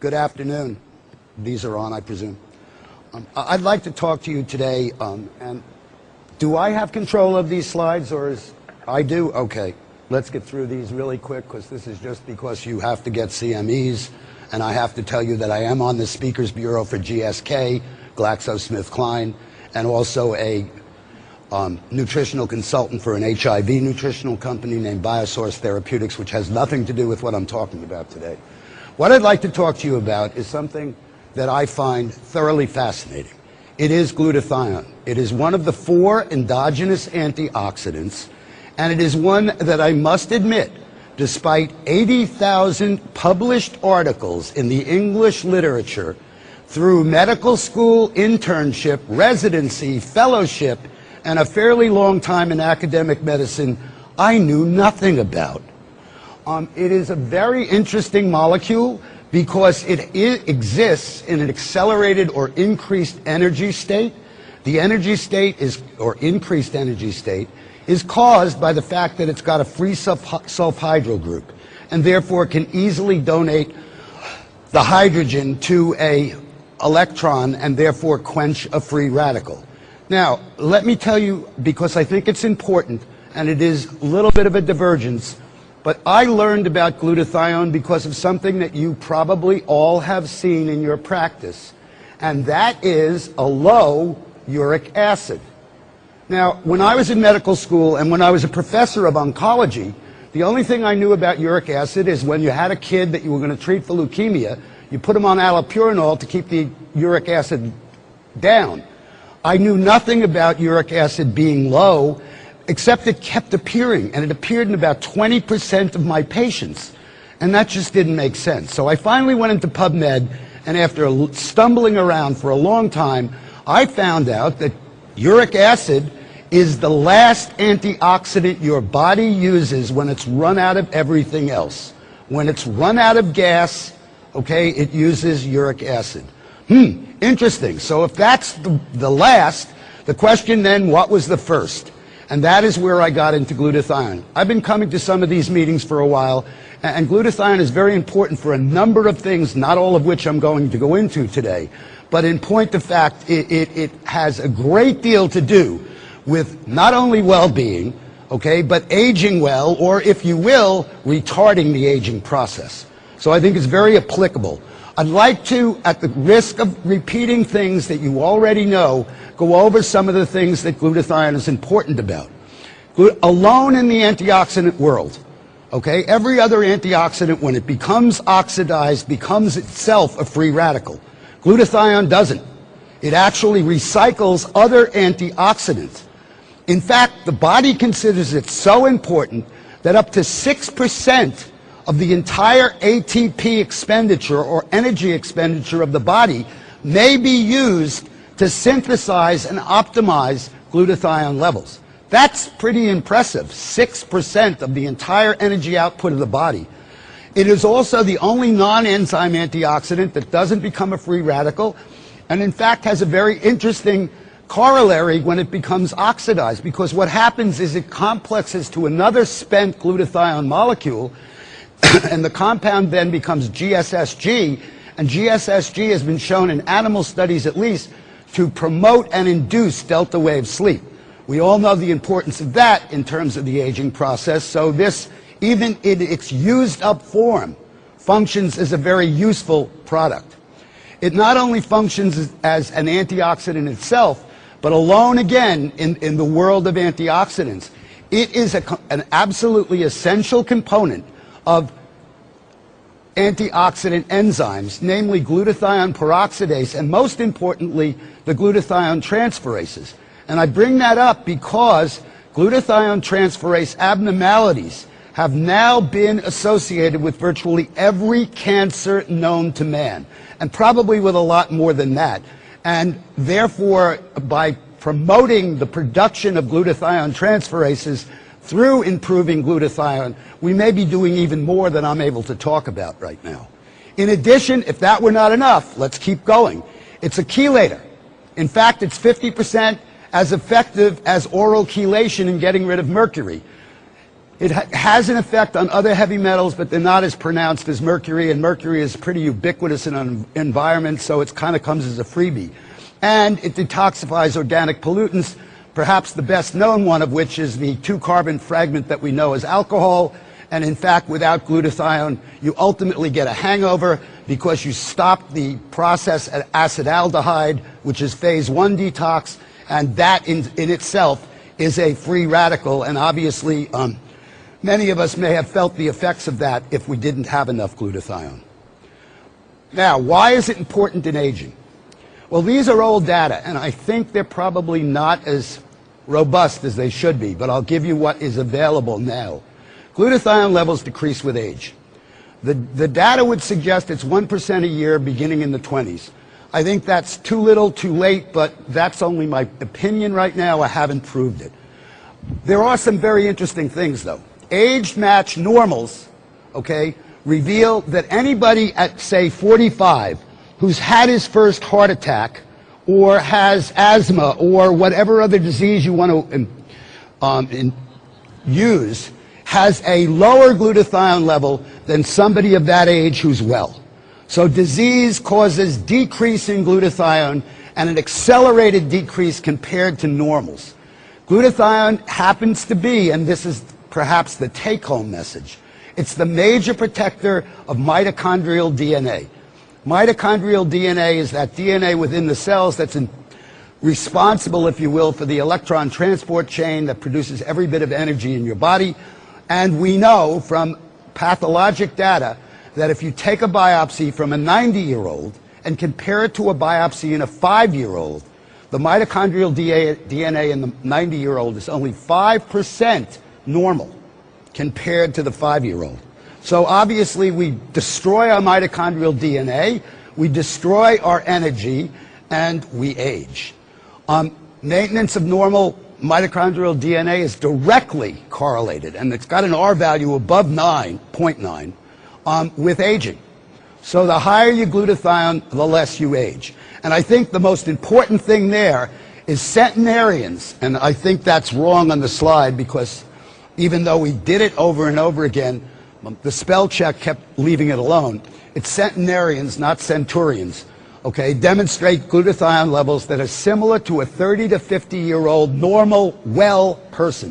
Good afternoon. These are on, I presume. I'd like to talk to you today, and do I have control of these slides, or is... I do? Okay. Let's get through these really quick, because this is just because you have to get CMEs, and I have to tell you that I am on the Speakers Bureau for GSK, GlaxoSmithKline, and also a nutritional consultant for an HIV nutritional company named Biosource Therapeutics, which has nothing to do with what I'm talking about today. What I'd like to talk to you about is something that I find thoroughly fascinating. It is glutathione. It is one of the 4 endogenous antioxidants, and it is one that I must admit, despite 80,000 published articles in the English literature, through medical school, internship, residency, fellowship, and a fairly long time in academic medicine, I knew nothing about. It is a very interesting molecule because it exists in an accelerated or increased energy state. The energy state is, or increased energy state, is caused by the fact that it's got a free sulfhydryl group, and therefore can easily donate the hydrogen to a electron and therefore quench a free radical. Now, let me tell you, because I think it's important, and it is a little bit of a divergence, but I learned about glutathione because of something that you probably all have seen in your practice, and that is a low uric acid. Now, when I was in medical school and when I was a professor of oncology, the only thing I knew about uric acid is when you had a kid that you were going to treat for leukemia, you put him on allopurinol to keep the uric acid down. I knew nothing about uric acid being low, except it kept appearing, and it appeared in about 20% of my patients, and that just didn't make sense. So I finally went into PubMed, and after stumbling around for a long time, I found out that uric acid is the last antioxidant your body uses when it's run out of everything else. When it's run out of gas, okay, it uses uric acid. Interesting. So if that's the last, the question then, what was the first? And that is where I got into glutathione. I've been coming to some of these meetings for a while, and glutathione is very important for a number of things, not all of which I'm going to go into today. But in point of fact, it has a great deal to do with not only well-being, okay, but aging well, or if you will, retarding the aging process. So I think it's very applicable. I'd like to, at the risk of repeating things that you already know, go over some of the things that glutathione is important about. Alone in the antioxidant world, okay, every other antioxidant, when it becomes oxidized, becomes itself a free radical. Glutathione doesn't. It actually recycles other antioxidants. In fact, the body considers it so important that up to 6% of the entire ATP expenditure or energy expenditure of the body may be used to synthesize and optimize glutathione levels. That's pretty impressive, 6% of the entire energy output of the body. It is also the only non-enzyme antioxidant that doesn't become a free radical, and in fact has a very interesting corollary when it becomes oxidized, because what happens is it complexes to another spent glutathione molecule, and the compound then becomes GSSG, and GSSG has been shown in animal studies at least to promote and induce delta wave sleep. We all know the importance of that in terms of the aging process, so this, even in its used up form, functions as a very useful product. It not only functions as an antioxidant itself, but alone again in the world of antioxidants, it is an absolutely essential component of antioxidant enzymes, namely glutathione peroxidase, and most importantly, the glutathione transferases. And I bring that up because glutathione transferase abnormalities have now been associated with virtually every cancer known to man, and probably with a lot more than that. And therefore, by promoting the production of glutathione transferases through improving glutathione, we may be doing even more than I'm able to talk about right now. In addition, if that were not enough, let's keep going. It's a chelator. In fact, it's 50% as effective as oral chelation in getting rid of mercury. It has an effect on other heavy metals, but they're not as pronounced as mercury, and mercury is pretty ubiquitous in an environment, so it kind of comes as a freebie. And it detoxifies organic pollutants, perhaps the best known one of which is the 2-carbon fragment that we know as alcohol. And in fact, without glutathione, you ultimately get a hangover because you stop the process at acetaldehyde, which is phase 1 detox, and that in itself is a free radical, and obviously many of us may have felt the effects of that if we didn't have enough glutathione. Now, why is it important in aging? Well, these are old data, and I think they're probably not as robust as they should be, but I'll give you what is available now. Glutathione levels decrease with age. The data would suggest it's 1% a year beginning in the 20s. I think that's too little, too late, but that's only my opinion right now. I haven't proved it. There are some very interesting things, though. Age-matched normals, okay, reveal that anybody at, say, 45 who's had his first heart attack or has asthma or whatever other disease you want to use has a lower glutathione level than somebody of that age who's well. So disease causes decrease in glutathione and an accelerated decrease compared to normals. Glutathione happens to be, and this is perhaps the take-home message, it's the major protector of mitochondrial DNA. Mitochondrial DNA is that DNA within the cells that's responsible, if you will, for the electron transport chain that produces every bit of energy in your body. And we know from pathologic data that if you take a biopsy from a 90-year-old and compare it to a biopsy in a 5-year-old, the mitochondrial DNA in the 90-year-old is only 5% normal compared to the 5-year-old. So obviously we destroy our mitochondrial DNA, we destroy our energy, and we age. Maintenance of normal mitochondrial DNA is directly correlated, and it's got an R value above 9.9 with aging. So the higher your glutathione, the less you age. And I think the most important thing there is centenarians, and I think that's wrong on the slide because even though we did it over and over again, the spell check kept leaving it alone. It's centenarians, not centurions. Okay, demonstrate glutathione levels that are similar to a 30 to 50-year-old normal, well person.